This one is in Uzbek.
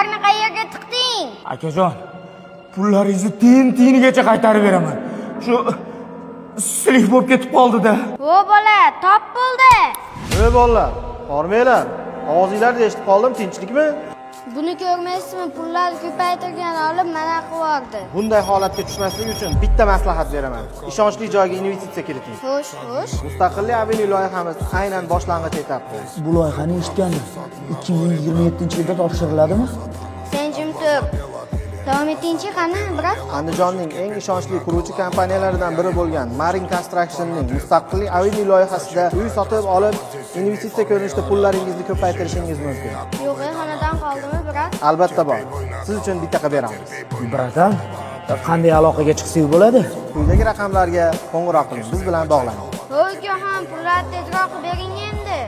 pullarni qayerga tiqding? Akajon, pullaringizni tiyinigacha qaytarib beraman. Shu silik bo'lib ketib qoldi-da. Vo bola, top bo'ldi. Ey bolalar, bormanglar. Ovozinglarni eshitib qoldim, tinchlikmi? Buni ko'rmaysizmi? Pullarni ko'paytirgan olib mana qilyapti. Bunday holatga tushmaslik uchun bitta maslahat beraman. Ishonchli joyga investitsiya kiriting. Xo'sh, xo'sh. Mustaqillik avenue loyihamiz aynan boshlang'ich etapda. Bu loyihani eshitgandim. 2027-yilda topshiriladimi? Sen jim tur. Davom etingchi qani, brat? Andijonning eng ishonchli quruvchi kompaniyalaridan biri bo'lgan Marin Construction'ning Mustaqillik avenue loyihasida uy sotib olib, investitsiya ko'rinishida pullaringizni ko'paytirishingiz mumkin. Yo'q, xonadan qoldimi, brat? Albatta bor. Siz uchun bitta qilib beramiz. Bratam, qanday aloqaga chiqsak bo'ladi? Quyidagi raqamlarga qo'ng'iroq qiling, biz bilan bog'laning. Ho'y, ham pullarni tezroq bering endi.